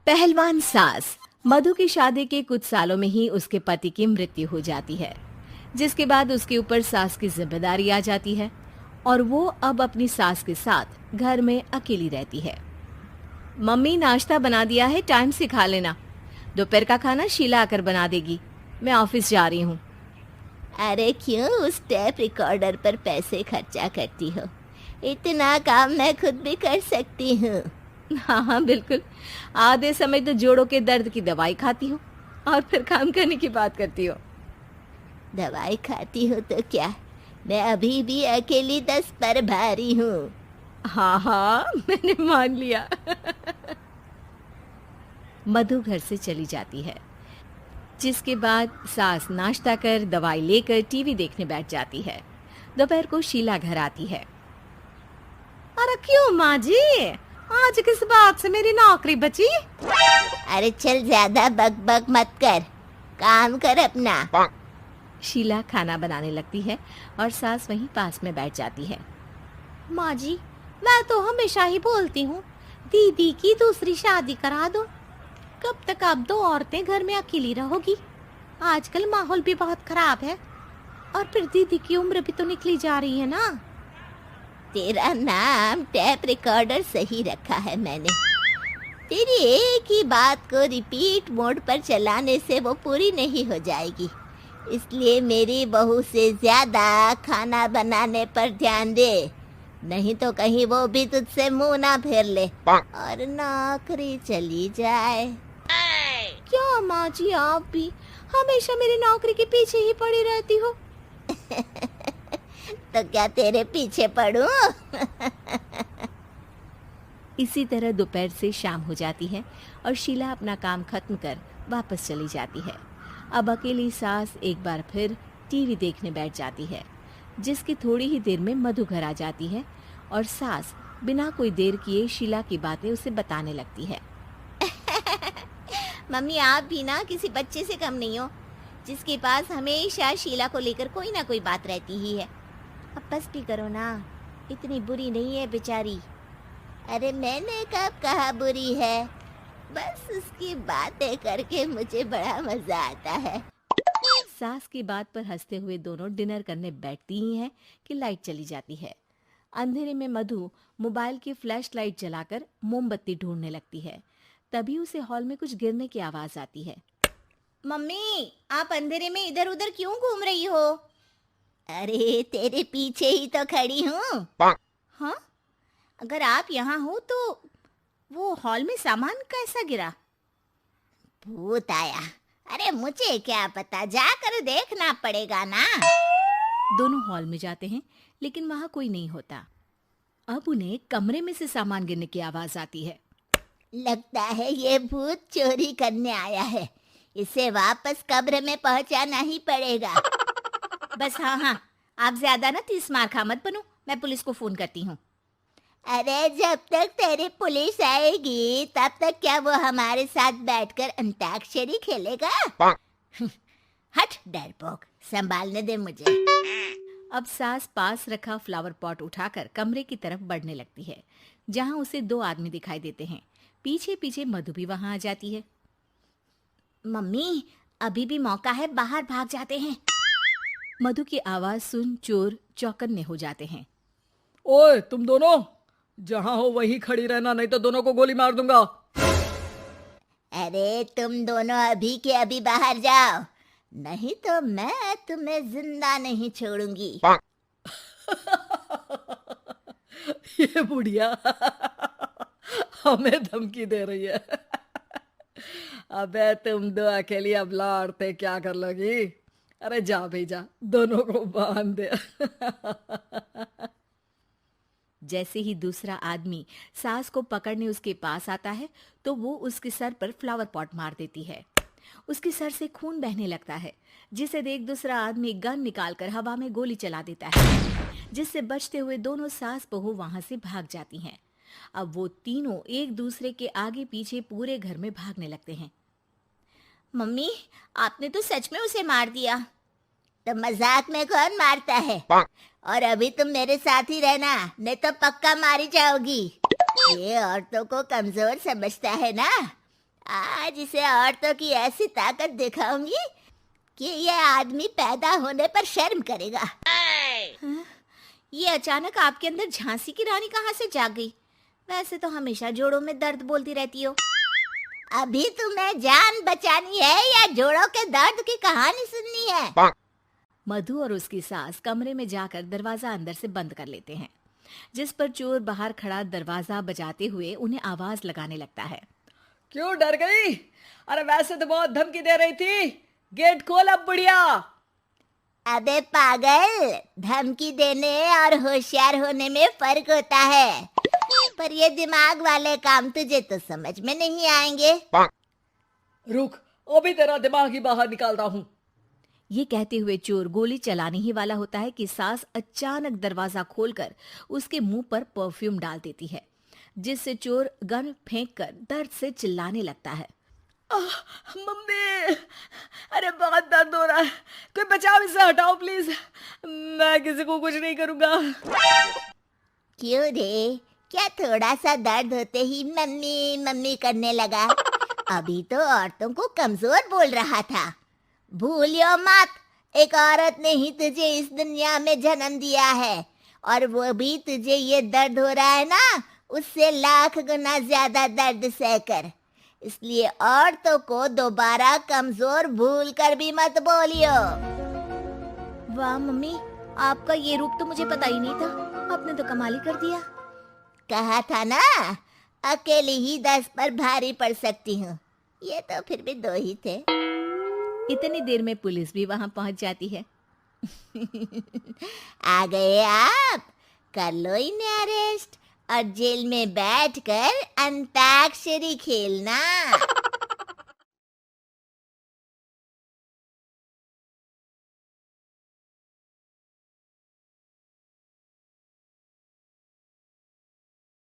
पहलवान सास। मधु की शादी के कुछ सालों में ही उसके पति की मृत्यु हो जाती है, जिसके बाद उसके ऊपर सास की जिम्मेदारी आ जाती है और वो अब अपनी सास के साथ घर में अकेली रहती है। मम्मी, नाश्ता बना दिया है, टाइम से खा लेना। दोपहर का खाना शीला आकर बना देगी। मैं ऑफिस जा रही हूँ। अरे क्यों उस टेप रिकॉर्डर पर पैसे खर्चा करती हो? इतना काम मैं खुद भी कर सकती हूँ। हाँ हाँ बिल्कुल, आधे समय तो जोड़ों के दर्द की दवाई खाती हूँ और फिर काम करने की बात करती हो। दवाई खाती हो तो क्या, मैं अभी भी अकेली 10 पर भारी हूँ। हाँ हाँ मैंने मान लिया। मधु घर से चली जाती है, जिसके बाद सास नाश्ता कर दवाई लेकर टीवी देखने बैठ जाती है। दोपहर को शीला घर आती है। अरे क्यों माँ जी, आज किस बात से मेरी नौकरी बची? अरे चल, ज्यादा बक मत कर, काम कर अपना। शीला खाना बनाने लगती है और सास वहीं पास में बैठ जाती है। माँ जी, मैं तो हमेशा ही बोलती हूँ, दीदी की दूसरी शादी करा दो। कब तक आप दो औरतें घर में अकेली रहोगी? आजकल माहौल भी बहुत खराब है और फिर दीदी की उम्र भी तो निकली जा रही है ना। तेरा नाम टेप रिकॉर्डर सही रखा है मैंने। तेरी एक ही बात को रिपीट मोड पर चलाने से वो पूरी नहीं हो जाएगी, इसलिए मेरी बहू से ज्यादा खाना बनाने पर ध्यान दे, नहीं तो कहीं वो भी तुझसे मुंह ना फेर ले और नौकरी चली जाए। क्या माँ जी, आप भी हमेशा मेरी नौकरी के पीछे ही पड़ी रहती हो? तो क्या तेरे पीछे पड़ूं? इसी तरह दोपहर से शाम हो जाती है और शीला अपना काम खत्म कर वापस चली जाती है। अब अकेली सास एक बार फिर टीवी देखने बैठ जाती है, जिसकी थोड़ी ही देर में मधु घर आ जाती है और सास बिना कोई देर किए शीला की बातें उसे बताने लगती है। मम्मी, आप भी ना किसी बच्चे से कम नहीं हो, जिसके पास हमेशा शीला को लेकर कोई ना कोई बात रहती ही है। अब बस भी करो ना, इतनी बुरी नहीं है बेचारी। अरे मैंने कब कहा बुरी है, बस उसकी बातें करके मुझे बड़ा मजा आता है। सास की बात पर हंसते हुए दोनों डिनर करने बैठती ही हैं कि लाइट चली जाती है। अंधेरे में मधु मोबाइल की फ्लैश लाइट जलाकर मोमबत्ती ढूंढने लगती है। तभी उसे हॉल में कुछ गिरने की आवाज आती है। मम्मी, आप अंधेरे में इधर उधर क्यों घूम रही हो? अरे तेरे पीछे ही तो खड़ी हूँ। हाँ, अगर आप यहाँ हो तो वो हॉल में सामान कैसा गिरा? भूत आया। अरे मुझे क्या पता, जाकर देखना पड़ेगा ना। दोनों हॉल में जाते हैं, लेकिन वहां कोई नहीं होता। अब उन्हें कमरे में से सामान गिरने की आवाज आती है। लगता है ये भूत चोरी करने आया है, इसे वापस कब्र में पहुंचाना ही पड़ेगा। बस हाँ, आप ज्यादा ना 30 मार खा मत बनो, मैं पुलिस को फोन करती हूँ। अरे जब तक तेरी पुलिस आएगी तब तक क्या वो हमारे साथ बैठकर अंताक्षरी खेलेगा? हट डरपोक, संभालने दे मुझे। अब सास पास रखा फ्लावर पॉट उठाकर कमरे की तरफ बढ़ने लगती है, जहां उसे 2 आदमी दिखाई देते हैं। पीछे पीछे मधु भी वहां आ जाती है। मम्मी, अभी भी मौका है, बाहर भाग जाते हैं। मधु की आवाज सुन चोर चौकन्ने हो जाते हैं। ओए तुम दोनों, जहां हो वहीं खड़ी रहना, नहीं तो दोनों को गोली मार दूंगा। अरे तुम दोनों अभी के अभी बाहर जाओ, नहीं तो मैं तुम्हें जिंदा नहीं छोड़ूंगी। ये बुढ़िया हमें धमकी दे रही है। अबे तुम दो अकेली अबला औरतें क्या कर लोगी? अरे जा भेजा, दोनों को बांध दे। जैसे ही दूसरा आदमी सास को पकड़ने उसके पास आता है, तो वो उसके सर पर फ्लावर पॉट मार देती है। उसके सर से खून बहने लगता है, जिसे देख दूसरा आदमी गन निकालकर हवा में गोली चला देता है, जिससे बचते हुए दोनों सास बहू वहां से भाग जाती हैं। अब वो तीनों एक दूसरे के आगे पीछे पूरे घर में भागने लगते हैं। मम्मी, आपने तो सच में उसे मार दिया। तो मजाक में कौन मारता है? और अभी तुम मेरे साथ ही रहना, नहीं तो पक्का मारी जाओगी। ये औरतों को कमजोर समझता है ना। आज इसे औरतों की ऐसी ताकत दिखाऊंगी कि ये आदमी पैदा होने पर शर्म करेगा। ये अचानक आपके अंदर झांसी की रानी कहाँ से जाग गई? वैसे तो हमेशा जोड़ों में दर्द बोलती रहती हो। अभी तुम्हें जान बचानी है या जोड़ों के दर्द की कहानी सुननी है? मधु और उसकी सास कमरे में जाकर दरवाजा अंदर से बंद कर लेते हैं, जिस पर चोर बाहर खड़ा दरवाजा बजाते हुए उन्हें आवाज लगाने लगता है। क्यों डर गई? अरे वैसे तो बहुत धमकी दे रही थी। गेट खोल अब बुढ़िया। अबे पागल, धमकी देने और होशियार होने में फर्क होता है, पर ये दिमाग वाले काम तुझे तो समझ में नहीं आएंगे। रुक, अभी तेरा दिमाग ही बाहर निकालता हूँ। ये कहते हुए चोर गोली चलाने ही वाला होता है कि सास अचानक दरवाजा खोलकर उसके मुंह पर परफ्यूम डाल देती है, जिससे चोर गन फेंककर दर्द से चिल्लाने लगता है। मम्मी, अरे बहुत दर्द हो रहा है, कोई बचाओ, इसे हटाओ प्लीज। मैं किसी को कुछ नहीं करूंगा। क्यों रे, क्या थोड़ा सा दर्द होते ही मम्मी मम्मी करने लगा? अभी तो औरतों को कमजोर बोल रहा था। भूलियो मत, एक औरत ने ही तुझे इस दुनिया में जन्म दिया है, और वो भी तुझे ये दर्द हो रहा है ना, उससे लाख गुना ज्यादा दर्द सहकर। इसलिए औरतों को दोबारा कमजोर भूल कर भी मत बोलियो। वाह मम्मी, आपका ये रूप तो मुझे पता ही नहीं था। आपने तो कमाल ही कर दिया। कहा था ना, अकेली ही 10 पर भारी पड़ सकती हूँ। ये तो फिर भी 2 ही थे। इतनी देर में पुलिस भी वहां पहुंच जाती है। आ गए आप, कर लो इन्हें अरेस्ट और जेल में बैठकर अंताक्षरी खेलना।